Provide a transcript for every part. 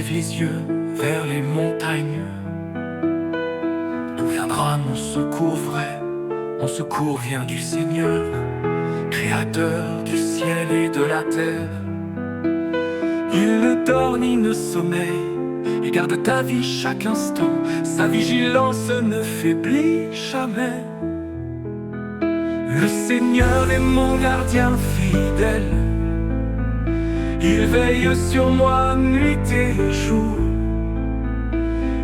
lève les yeux vers les montagnes, d'où viendra mon secours vrai? Mon secours vient du Seigneur, Créateur du ciel et de la terre. Il ne dort ni ne sommeille, il garde ta vie chaque instant. Sa vigilance ne faiblit jamais. Le Seigneur est mon gardien fidèle, il veille sur moi nuit et jour.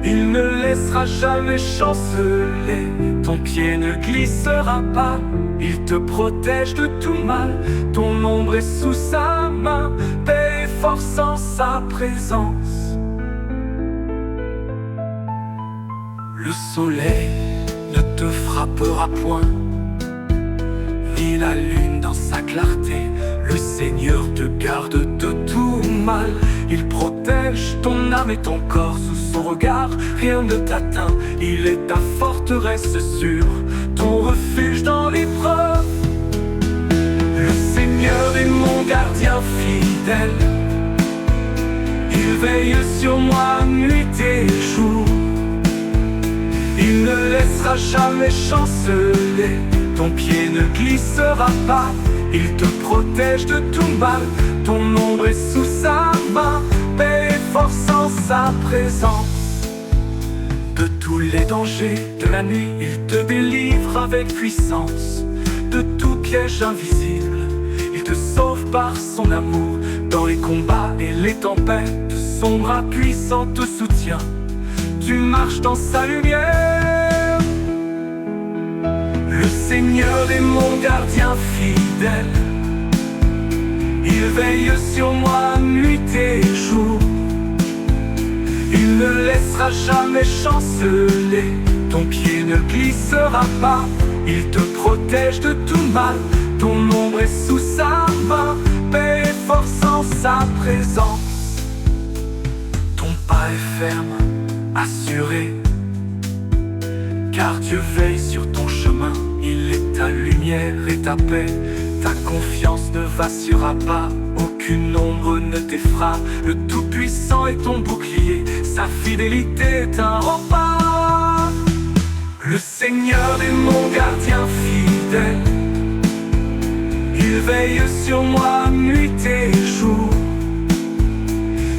Il ne laissera jamais chanceler, ton pied ne glissera pas. Il te protège de tout mal, ton ombre est sous sa main. Paix et force en sa présence. Le soleil ne te frappera point, ni la lune dans sa clarté. Le Seigneur te garde de tout mal. Il protège ton âme et ton corps sous son regard. Rien ne t'atteint, il est ta forteresse sûre, ton refuge dans l'épreuve. Le Seigneur est mon gardien fidèle, il veille sur moi nuit et jour. Il ne laissera jamais chanceler, ton pied ne glissera pas. Il te protège de tout mal, ton ombre est sous sa main. Paix et force en sa présence. De tous les dangers de la nuit, il te délivre avec puissance. De tout piège invisible, il te sauve par son amour. Dans les combats et les tempêtes, son bras puissant te soutient. Tu marches dans sa lumière. Le Seigneur est mon gardien fidèle, il veille sur moi nuit et jour. Il ne laissera jamais chanceler, ton pied ne glissera pas. Il te protège de tout mal, ton ombre est sous sa main. Paix et force en sa présence. Ton pas est ferme, assuré, car Dieu veille sur ton chemin. Il est ta lumière et ta paix, ta confiance ne vacillera pas. Aucune ombre ne t'effraie, le Tout-Puissant est ton bouclier, sa fidélité est un rempart. Le Seigneur est mon gardien fidèle, il veille sur moi nuit et jour.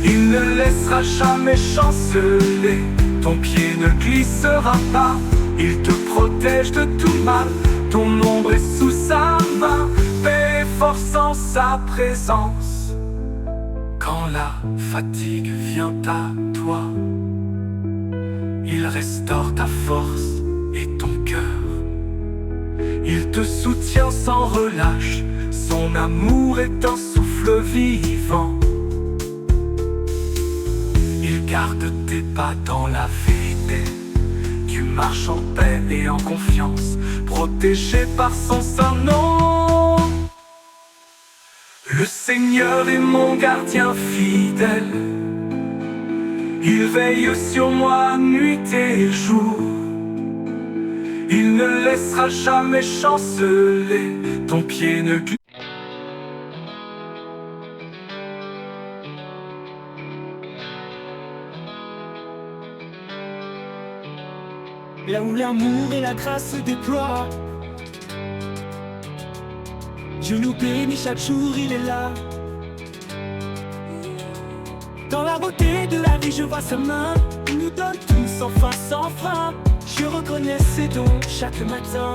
Il ne laissera jamais chanceler, ton pied ne glissera pas. Il te protège de tout mal, ton ombre est sous sa main. Paix et force en sa présence. Quand la fatigue vient à toi, il restaure ta force et ton cœur. Il te soutient sans relâche, son amour est un souffle vivant. Il garde tes pas dans la vérité, tu marches en paix et en confiance, protégé par son saint nom. Le Seigneur est mon gardien fidèle, il veille sur moi nuit et jour. Il ne laissera jamais chanceler, ton pied ne glisse. Là où l'amour et la grâce se déploient, Dieu nous bénit chaque jour, il est là. Dans la beauté de la vie, je vois sa main, il nous donne tout sans fin, sans frein. Je reconnais ses dons chaque matin.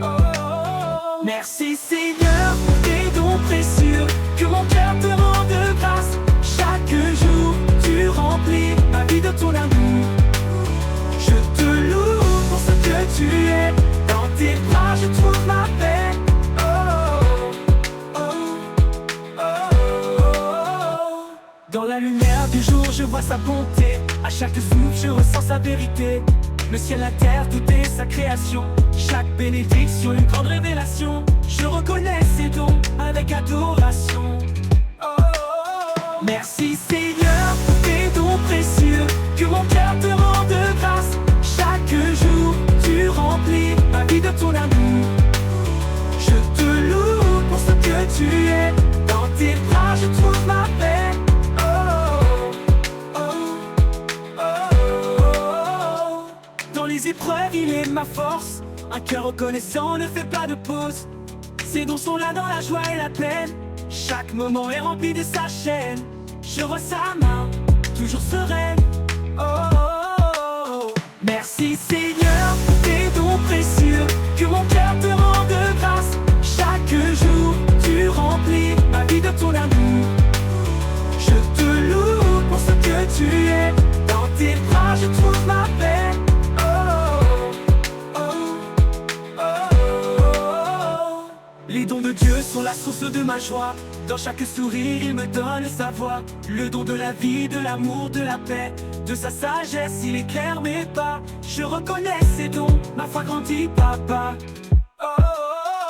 Oh, oh, oh. Merci Seigneur pour tes dons précieux, que mon cœur te rende grâce. Chaque jour, tu remplis ma vie de ton amour. Je te loue pour ce que tu es, dans tes bras je trouve ma paix. Dans la lumière du jour, je vois sa bonté. À chaque souffle, je ressens sa vérité. Le ciel, la terre, tout est sa création. Chaque bénédiction, une grande révélation. Je reconnais ses dons avec adoration. Oh, oh, oh. Merci Seigneur pour tes dons précieux, que mon cœur te rende grâce. Chaque jour, tu remplis ma vie de ton amour. Je te loue pour ce que tu es. Dans tes bras, je trouve ma paix. l'épreuve, il est ma force. Un cœur reconnaissant ne fait pas de pause. Ses dons sont là dans la joie et la peine. Chaque moment est rempli de sa chaîne. Je vois sa main, toujours sereine. Oh, oh, oh, oh. Merci Seigneur pour tes dons précieux. Que mon cœur te rende grâce. Chaque jour tu remplis ma vie de ton amour. Je te loue pour ce que tu es. Dans tes bras je trouve ma paix. Les dons de Dieu sont la source de ma joie. Dans chaque sourire, il me donne sa voix. Le don de la vie, de l'amour, de la paix. De sa sagesse, il éclaire mes pas. Je reconnais ses dons, ma foi grandit, papa. Oh, oh,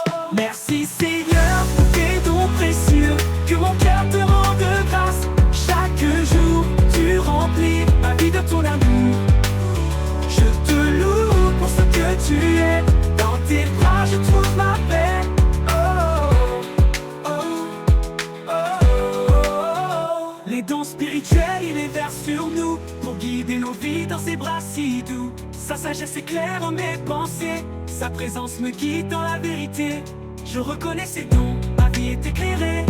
oh. Merci Seigneur pour tes dons précieux. Que mon cœur te rende grâce. Chaque jour, tu remplis ma vie de ton amour. Je te loue pour ce que tu es. Dans tes bras, je trouve ma paix. Les dons spirituels, il les verse sur nous pour guider nos vies dans ses bras si doux. Sa sagesse éclaire mes pensées, sa présence me guide dans la vérité. Je reconnais ses dons, ma vie est éclairée.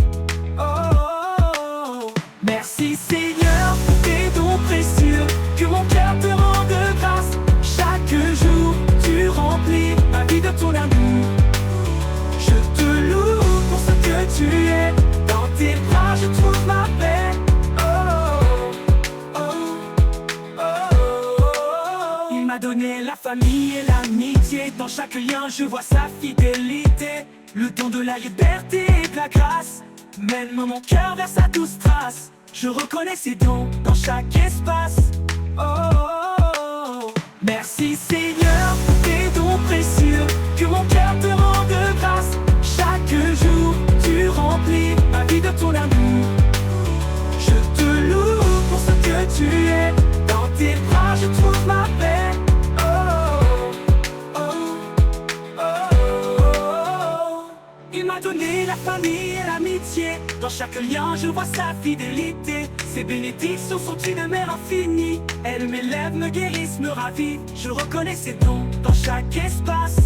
Oh, oh, oh, oh. Merci Seigneur pour tes dons précieux. Que mon cœur te rende grâce. Chaque jour, tu remplis ma vie de ton amour. Je te loue pour ce que tu es. Dans tes bras, je trouve ma paix. Donner la famille et l'amitié. Dans chaque lien je vois sa fidélité. Le don de la liberté et de la grâce mène mon cœur vers sa douce trace. Je reconnais ses dons dans chaque espace. Oh, oh, oh, oh. Merci Seigneur pour tes dons précieux. Que mon cœur te rende grâce. Chaque jour tu remplis ma vie de ton amour. Je te loue pour ce que tu es. Dans tes bras je trouve ma paix. Il m'a donné la famille et l'amitié. Dans chaque lien je vois sa fidélité. Ses bénédictions sont une mer infinie. Elles m'élèvent, me guérissent, me ravivent. Je reconnais ses dons dans chaque espace.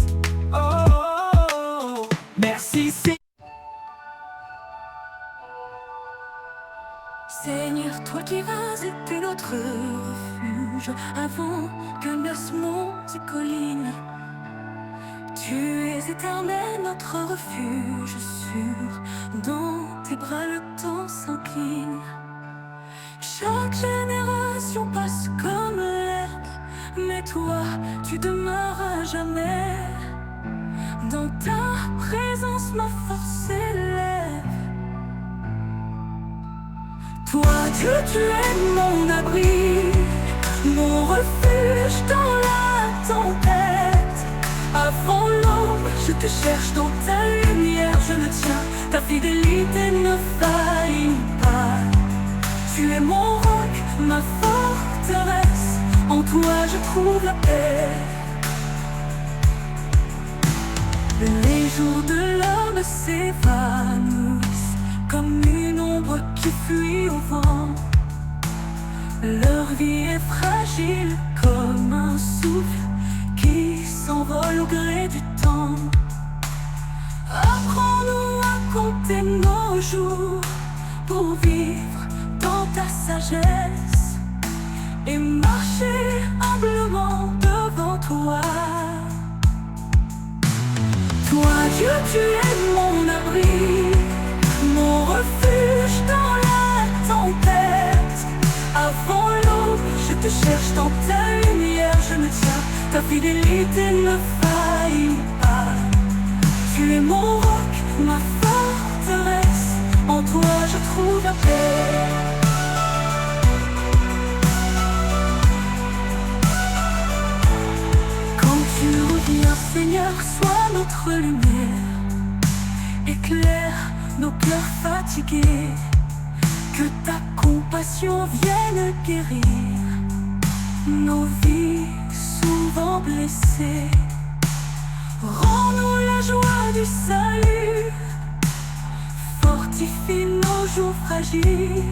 Oh, oh, oh, oh. Merci Seigneur, toi qui vas était notre refuge avant que naissent monts et collines. Tu es éternel, notre refuge sûr. Dans tes bras le temps s'incline. Chaque génération passe comme l'herbe, mais toi, tu demeures à jamais. Dans ta présence, ma force s'élève. Toi, Dieu, tu es mon abri, mon refuge dans la tempête. Avant l'aube, je te cherche dans ta lumière, je me tiens, ta fidélité ne faillit pas. Tu es mon roc, ma forteresse, en toi je trouve la paix. Les jours de l'homme s'évanouissent comme une ombre qui fuit au vent. Leur vie est fragile comme un souffle qui s'envole au gré du temps. Apprends-nous à compter nos jours pour vivre dans ta sagesse et marcher humblement devant toi. Toi, Dieu, tu es mon abri, mon refuge dans la tempête. Avant l'aube, je te cherche dans ta lumière, je me tiens, ta fidélité ne faillit pas. Tu es mon roc, ma forteresse, en toi je trouve la paix. Quand tu reviens, Seigneur, sois notre lumière, éclaire nos cœurs fatigués, que ta compassion vienne guérir nos vies souvent blessées. Rends-nous la joie du salut, fortifie nos jours fragiles,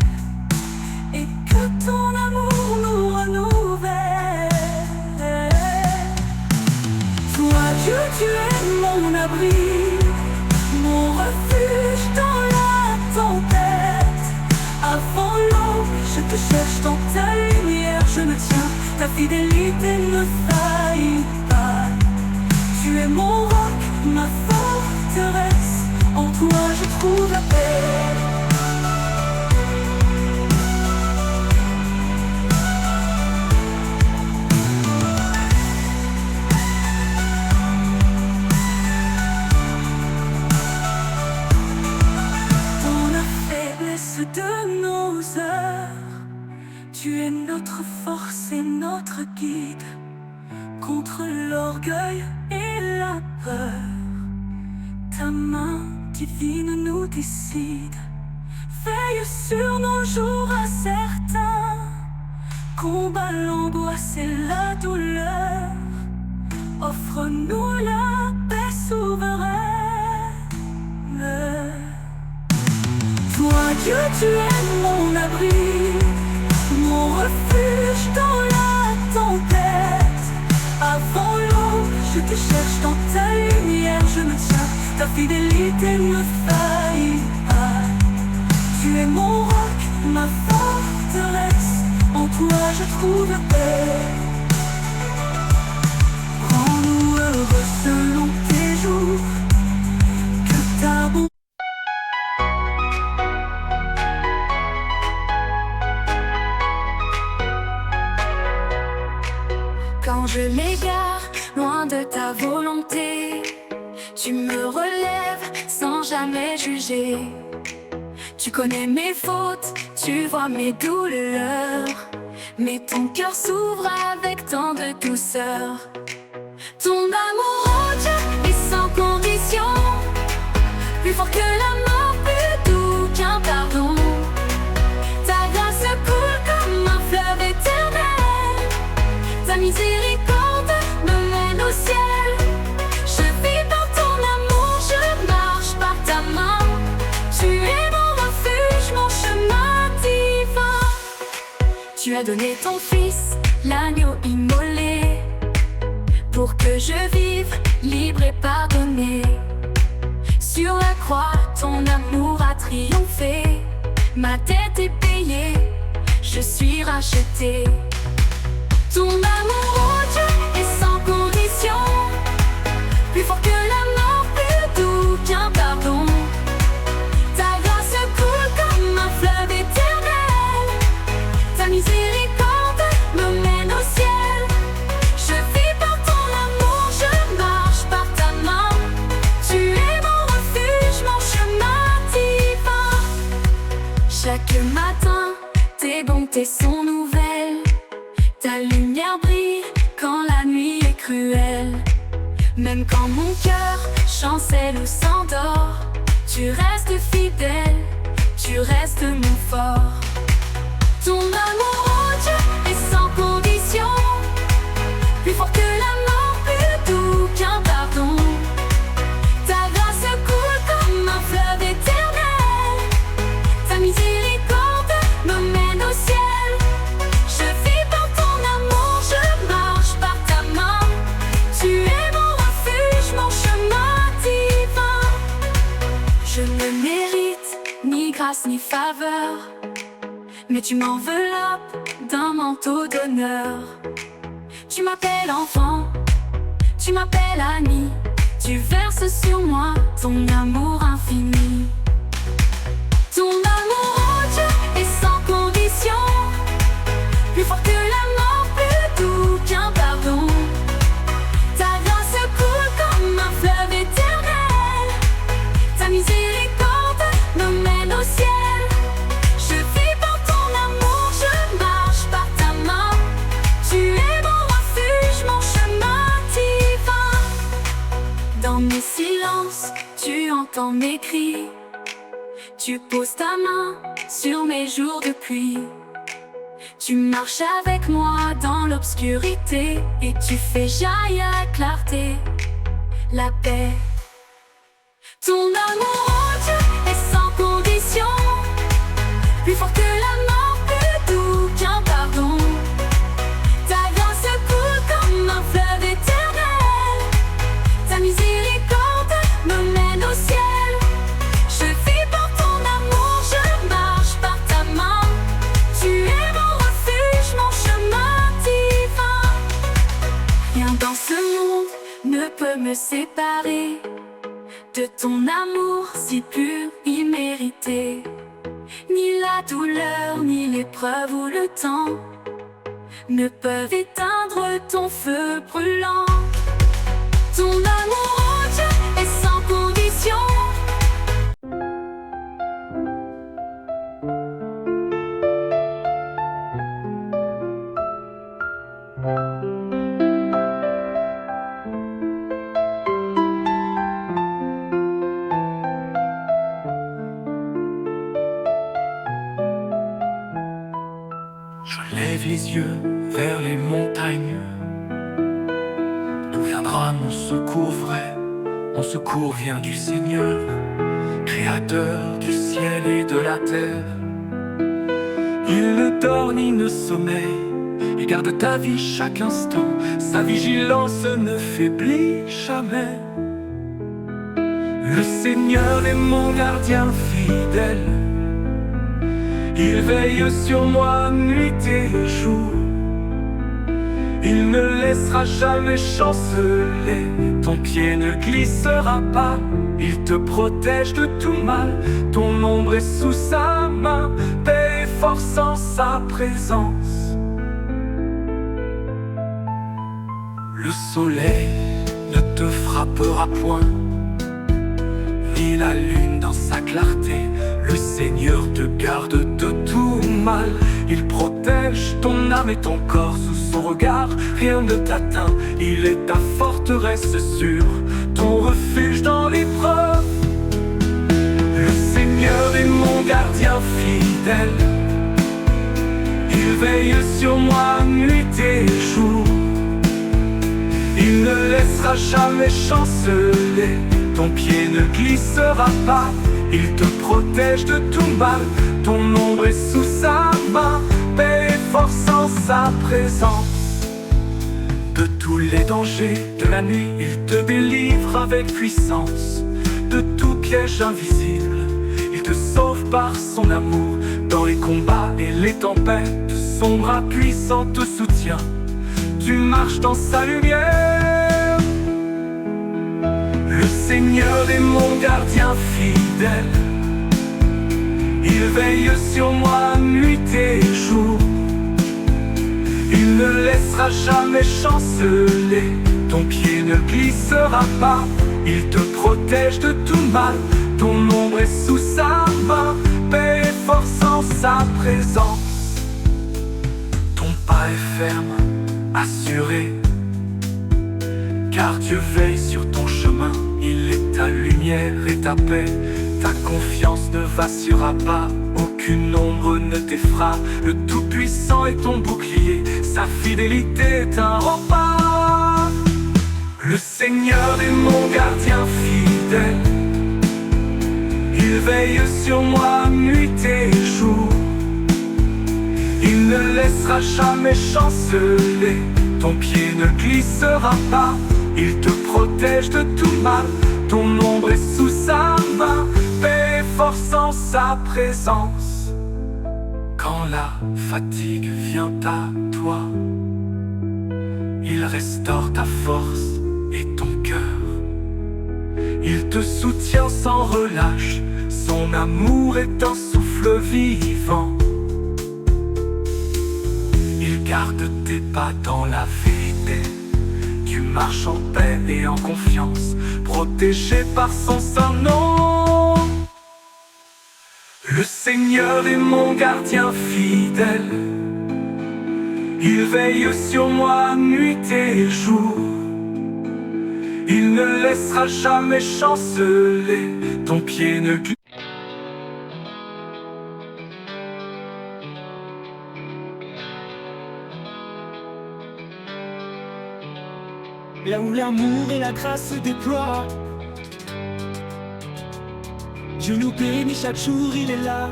et que ton amour nous renouvelle. mon abri, mon refuge dans la tempête. Avant l'aube, je te cherche dans ta lumière, je me tiens, ta fidélité ne faillit pas. Tu es mon roc, ma forteresse, en toi je trouve la paix. De nos heures, tu es notre force et notre guide contre l'orgueil et la peur. Ta main divine nous décide, veille sur nos jours incertains, combat l'angoisse et la douleur, offre-nous la paix souveraine. Toi Dieu, tu es mon abri, mon refuge dans la tempête. Avant l'aube, je te cherche dans ta lumière, je me tiens, ta fidélité ne faillit pas. Tu es mon roc, ma forteresse, en toi je trouve la paix. Rends-nous heureux selon tes jours, que ta bonté. Quand je m'égare, loin de ta volonté, tu me relèves sans jamais juger. Tu connais mes fautes, tu vois mes douleurs, mais ton cœur s'ouvre avec tant de douceur. Ton amour, oh Dieu, est sans condition, plus fort que la mort, plus doux qu'un pardon. Ta grâce coule comme un fleuve éternel, ta miséricorde me mène au ciel. Je vis par ton amour, je marche par ta main. Tu es mon refuge, mon chemin divin. Tu as donné ton fils, l'agneau immolé, pour que je vive libre et pardonné. Sur la croix, ton amour a triomphé. Ma dette est payée, je suis racheté. Ton amour, oh Dieu, est sans condition, plus fort que la mort, plus doux qu'un pardon. Ta grâce coule comme un fleuve éternel, ta miséricorde me mène au ciel. Je vis par ton amour, je marche par ta main. Tu es mon refuge, mon chemin divin. Chaque matin, tes bontés sont nouvelles, ta lumière brille quand la nuit est cruelle. Même quand mon cœur chancelle ou s'endort, tu restes fidèle, tu restes mon fort. Ton amour, oh Dieu, est sans condition, plus fort que la mort, plus doux qu'un pardon. Ta grâce coule comme un fleuve éternel, ta miséricorde me mène au ciel. Je vis par ton amour, je marche par ta main. Tu es mon refuge, mon chemin divin. Je ne mérite ni grâce ni faveur, mais tu m'enveloppes d'un manteau d'honneur. Tu m'appelles enfant, tu m'appelles ami, tu verses sur moi ton amour infini. Ton amour, oh Dieu, est sans condition, plus fort que la mort, plus doux qu'un pardon. Ta grâce coule comme un fleuve éternel, ta miséricorde me mène au ciel. Je vis par ton amour, je marche par ta main. Tu es mon refuge, mon chemin divin. Dans mes silences, tu entends mes cris, tu poses ta main sur mes jours de pluie. Tu marches avec moi dans l'obscurité et tu fais jaillir la clarté, la paix. Ton amour, oh Dieu, est sans condition, plus fort que la mort, plus doux qu'un pardon. Ta grâce coule comme un fleuve éternel, ta miséricorde ton amour si pur, immérité. Ni la douleur, ni l'épreuve ou le temps ne peuvent éteindre ton feu brûlant. Ton amour en Dieu est sans condition. Je lève les yeux vers les montagnes. D'où viendra mon secours vrai? Mon secours vient du Seigneur, Créateur du ciel et de la terre. Il ne dort ni ne sommeille, il garde ta vie chaque instant. Sa vigilance ne faiblit jamais. Le Seigneur est mon gardien fidèle, il veille sur moi nuit et jour. Il ne laissera jamais chanceler, ton pied ne glissera pas. Il te protège de tout mal, ton ombre est sous sa main. Paix et force en sa présence. Le soleil ne te frappera point, ni la lune dans sa clarté. Le Seigneur te garde de tout mal. Il protège ton âme et ton corps sous son regard. Rien ne t'atteint, il est ta forteresse sûre, ton refuge dans l'épreuve. Le Seigneur est mon gardien fidèle, il veille sur moi nuit et jour. Il ne laissera jamais chanceler, ton pied ne glissera pas. Il te protège de tout mal, ton ombre est sous sa main. Paix et force en sa présence. De tous les dangers de la nuit, il te délivre avec puissance. De tout piège invisible, il te sauve par son amour. Dans les combats et les tempêtes, son bras puissant te soutient. Tu marches dans sa lumière. Le Seigneur est mon gardien fidèle, il veille sur moi nuit et jour. Il ne laissera jamais chanceler, ton pied ne glissera pas. Il te protège de tout mal, ton ombre est sous sa main. Paix et force en sa présence. Ton pas est ferme, assuré, car Dieu veille sur ton chemin. Il est ta lumière et ta paix. Ta confiance ne vacillera pas, aucune ombre ne t'effraie. Le Tout-Puissant est ton bouclier, sa fidélité est un rempart. Le Seigneur est mon gardien fidèle, il veille sur moi nuit et jour. Il ne laissera jamais chanceler, ton pied ne glissera pas. Il te protège de tout mal, ton ombre est sous sa main. Paix et force en sa présence. Quand la fatigue vient à toi, il restaure ta force et ton cœur. Il te soutient sans relâche, son amour est un souffle vivant. Il garde tes pas dans la vérité, tu marches en paix et en confiance, protégé par son saint nom. Le Seigneur est mon gardien fidèle, il veille sur moi nuit et jour. Il ne laissera jamais chanceler, ton pied ne glisse. Là où l'amour et la grâce se déploient, Dieu nous bénit chaque jour, il est là.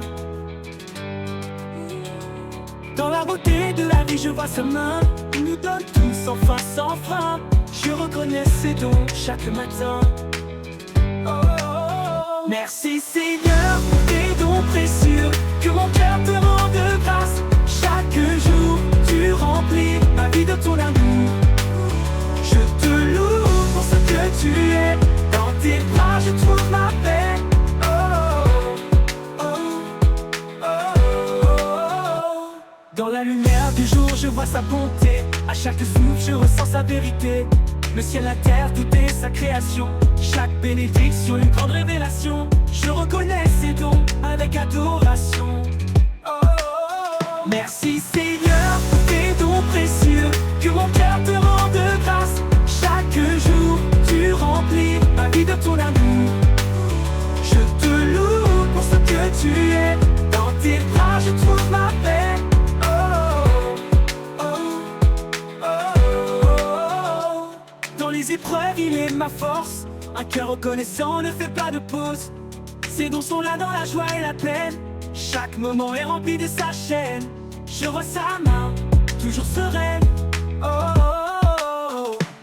Dans la beauté de la vie, je vois sa main, il nous donne tout sans fin, sans fin. Je reconnais ses dons chaque matin. Oh, oh, oh. Merci Seigneur pour tes dons précieux, que mon cœur te rende grâce. Chaque jour, tu remplis ma vie de ton amour. Je te loue pour ce que tu es, dans tes bras je trouve ma vois sa bonté. À chaque souffle, je ressens sa vérité. Le ciel, la terre, tout est sa création. Chaque bénédiction, une grande révélation. Je reconnais ses dons avec adoration. Merci Seigneur pour tes dons précieux. Que mon cœur te rende grâce. Chaque jour, tu remplis ma vie de ton amour. Je te loue pour ce que tu es. Dans tes bras, je trouve ma paix. Dans les épreuves, il est ma force. Un cœur reconnaissant ne fait pas de pause. Ses dons sont là dans la joie et la peine. Chaque moment est rempli de sa chaîne. Je vois sa main, toujours sereine.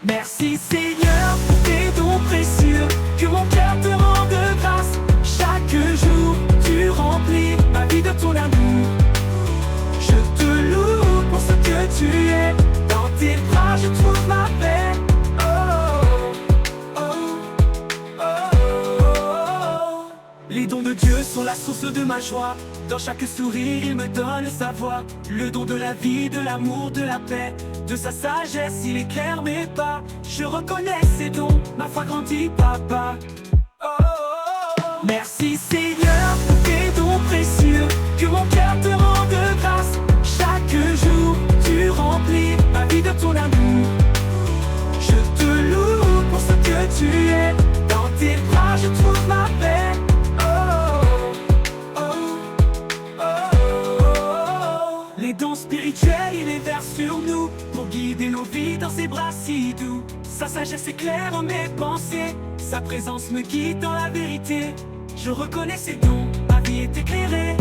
Merci Seigneur pour tes dons précieux. Que mon cœur te rende grâce. Chaque jour, tu remplis ma vie de ton amour. Je te loue pour ce que tu es. Dans tes bras, je trouve ma paix. Les dons de Dieu sont la source de ma joie. Dans chaque sourire, il me donne sa voix. Le don de la vie, de l'amour, de la paix. De sa sagesse, il éclaire mes pas. Je reconnais ses dons, ma foi grandit, papa. Merci Seigneur pour tes dons précieux. Que mon cœur te rende grâce. Chaque jour, tu remplis ma vie de ton amour. Je te loue pour ce que tu es. Dans tes bras, je trouve ma paix. Les dons spirituels, il les verse sur nous pour guider nos vies dans ses bras si doux. Sa sagesse éclaire mes pensées. Sa présence me guide dans la vérité. Je reconnais ses dons, ma vie est éclairée.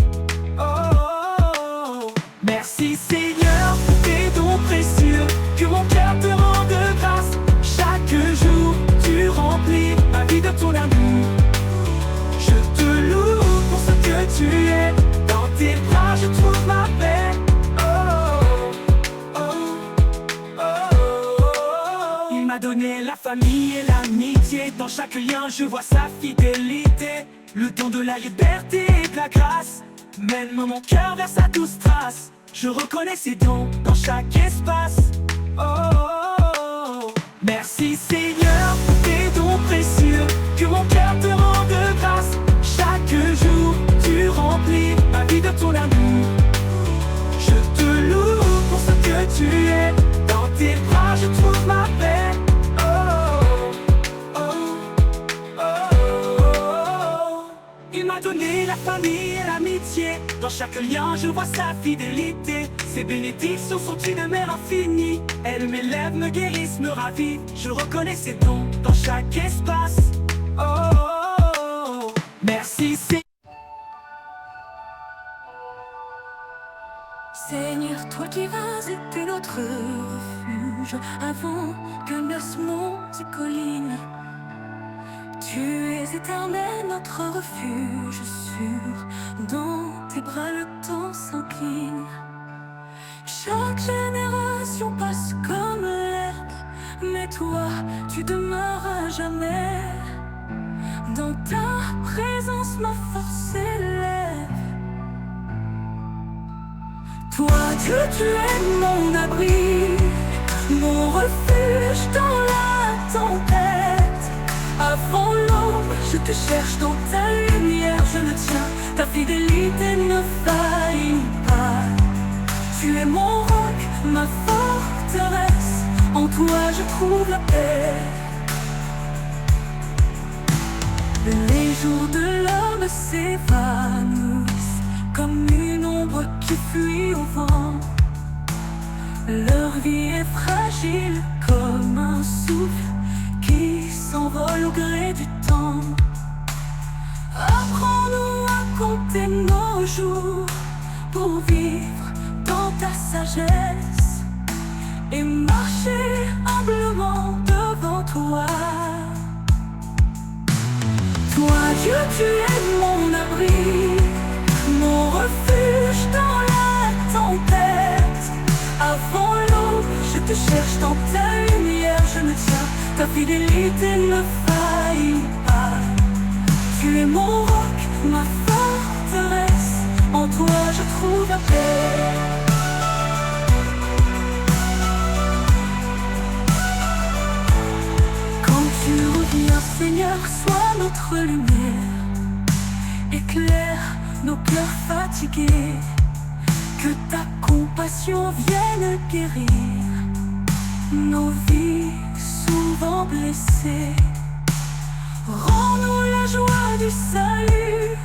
Merci Seigneur pour tes dons précieux. Que mon cœur te rende grâce. Chaque jour, tu remplis ma vie de ton amour. Je te loue pour ce que tu es. Dans tes bras, je trouve ma paix. Il m'a donné la famille et l'amitié. Dans chaque lien, je vois sa fidélité. Le don de la liberté et de la grâce mène mon cœur vers sa douce trace. Je reconnais ses dons dans chaque espace. Merci Seigneur pour tes dons précieux. Que mon cœur te rende grâce. Chaque jour, tu remplis ma vie de ton amour. Je te loue pour ce que tu es. Dans tes bras, je trouve ma paix. Il m'a donné la famille et l'amitié. Dans chaque lien, je vois sa fidélité. Ses bénédictions sont une mer infinie. Elles m'élèvent, me guérissent, me ravivent. Je reconnais ses dons dans chaque espace. Merci Seigneur, toi qui vas était notre refuge avant que naissent monts et collines. Tu es éternel, notre refuge sûr. Dans tes bras le temps s'incline. Chaque génération passe comme l'herbe, mais toi, tu demeures à jamais. Dans ta présence, ma force s'élève. Toi, Dieu, tu es mon abri, mon refuge dans la tempête. Avant l'aube, je te cherche dans ta lumière, je le tiens, ta fidélité ne faillit pas. Tu es mon roc, ma forteresse, en toi je trouve la paix. Les jours de l'homme s'évanouissent comme une ombre qui fuit au vent. Leur vie est fragile comme un souffle qui s'envole au gré du temps. Apprends-nous à compter nos jours pour vivre dans ta sagesse et marcher humblement devant toi. Toi, Dieu, tu es mon abri, mon refuge dans la tempête. Avant l'aube, je te cherche dans ta lumière, je me tiens, ta fidélité ne faillit pas. Tu es mon roc, ma forteresse, en toi je trouve la paix. éclaire nos cœurs fatigués. Que ta compassion vienne guérir nos vies souvent blessées. Rends-nous la joie du salut,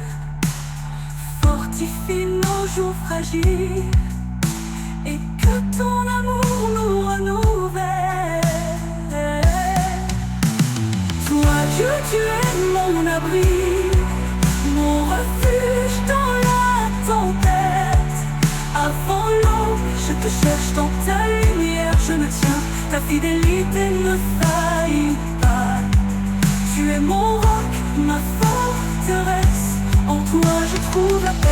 fortifie nos jours fragiles, et que ton amour nous renouvelle. Toi Dieu, tu es mon abri, mon refuge dans la tempête. Avant l'aube, je te cherche dans ta lumière, je me tiens, ta fidélité ne faillit pas. Tu es mon roc, ma forteresse, en toi je trouve la paix.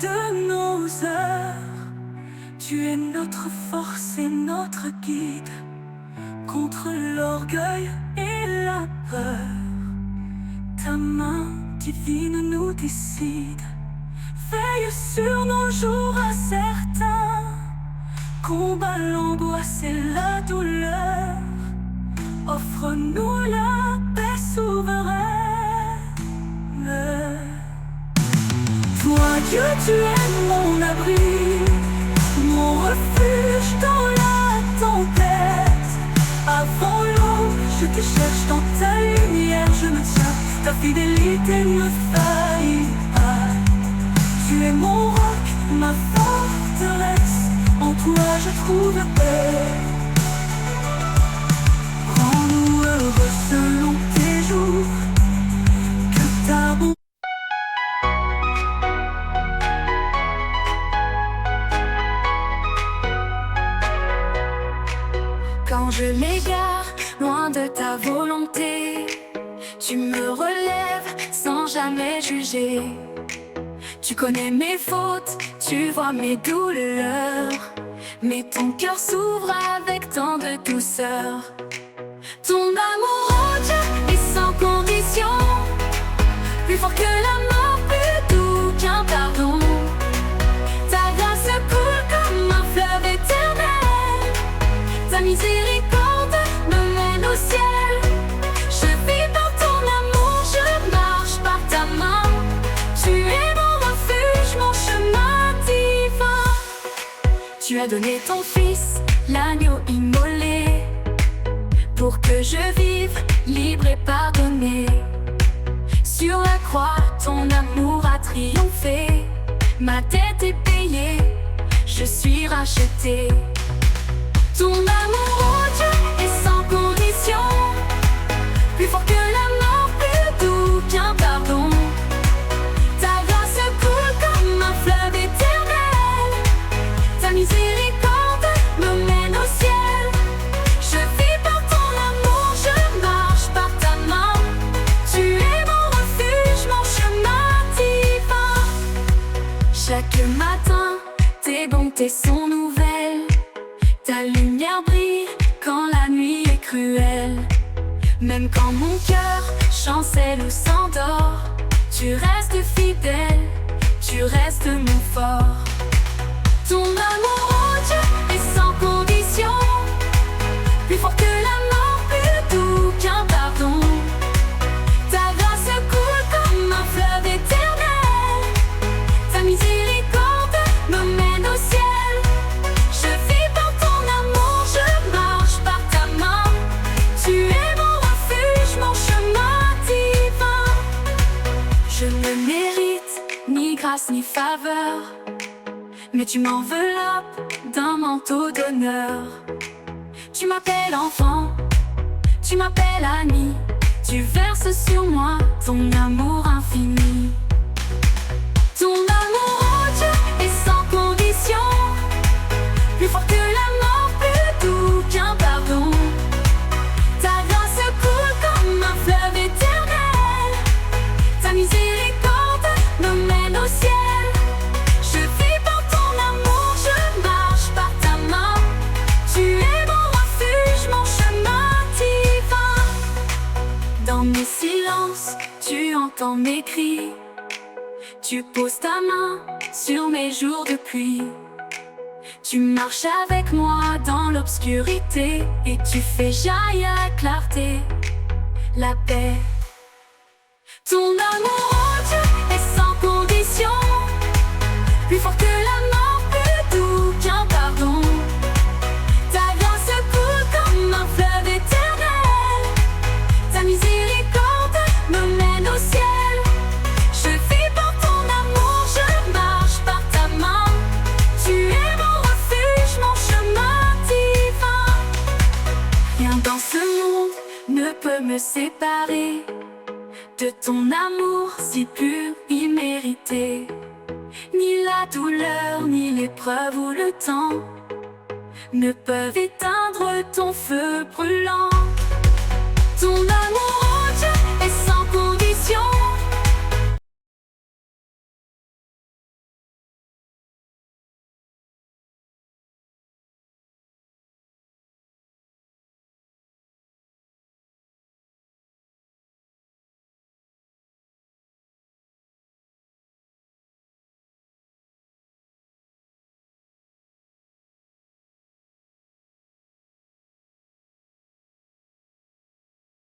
De nos heures, tu es notre force et notre guide contre l'orgueil et la peur. Ta main divine nous décide, veille sur nos jours incertains, combat l'angoisse et la douleur, offre-nous la paix souveraine. Toi Dieu, tu es mon abri, mon refuge dans la tempête. Avant l'aube, je te cherche dans ta lumière, je me tiens, ta fidélité ne faillit pas. Tu es mon roc, ma forteresse, en toi je trouve la paix. Rends-nous heureux selon tes jours, que ta bonté. Quand je m'égare, loin de ta volonté, tu me relèves sans jamais juger. Tu connais mes fautes, tu vois mes douleurs, mais ton cœur s'ouvre avec tant de douceur. Ton amour, oh Dieu, est sans condition, plus fort que la mort, plus doux qu'un pardon. Ta grâce coule comme un fleuve éternel, ta miséricorde me mène au ciel. Je vis par ton amour, je marche par ta main. Tu es mon refuge, mon chemin divin. Tu as donné ton fils, l'agneau immolé, pour que je vive libre et pardonné. Sur la croix, ton amour a triomphé. Ma dette est payée, je suis racheté. Ton amour, oh Dieu, est sans condition, plus fort que la mort, plus doux qu'un pardon. Ta grâce coule comme un fleuve éternel, ta miséricorde me mène au ciel. Je vis par ton amour, je marche par ta main. Tu es mon refuge, mon chemin divin. Chaque matin, tes bontés sont nouvelles. Ta lumière brille quand la nuit est cruelle. Même quand mon cœur chancelle ou s'endort, tu restes fidèle, tu restes mon fort. Ton amour, oh Dieu, est sans condition, plus fort que la mort, plus doux qu'un pardon. Ta grâce coule comme un fleuve éternel, ta miséricorde me mène au ciel. Je vis par ton amour, je marche par ta main. Tu es mon refuge, mon chemin divin. Je ne mérite ni grâce ni faveur, mais tu m'enveloppes d'un manteau d'honneur. Tu m'appelles enfant, tu m'appelles ami, tu verses sur moi ton amour infini. Ton amour, oh Dieu, est sans condition, plus fort que la mort, plus doux qu'un pardon. Ta grâce coule comme un fleuve éternel, ta miséricorde me mène au ciel. Je vis par ton amour, je marche par ta main. Tu es mon refuge, mon chemin divin. Dans mes silences, tu entends j'entends mes cris. Tu poses ta main sur mes jours de pluie. Tu marches avec moi dans l'obscurité et tu fais jaillir la clarté, la paix. Ton amour, oh Dieu, est sans condition, plus fort que la mort, plus doux qu'un pardon. Ta grâce coule comme un fleuve éternel, ta miséricorde me mène au ciel. Je vis par ton amour, je marche par ta main. Tu es mon refuge, mon chemin divin. Rien dans ce monde ne peut me séparer de ton amour si pur, immérité. Ni la douleur, ni l'épreuve ou le temps ne peuvent éteindre ton feu brûlant. Ton amour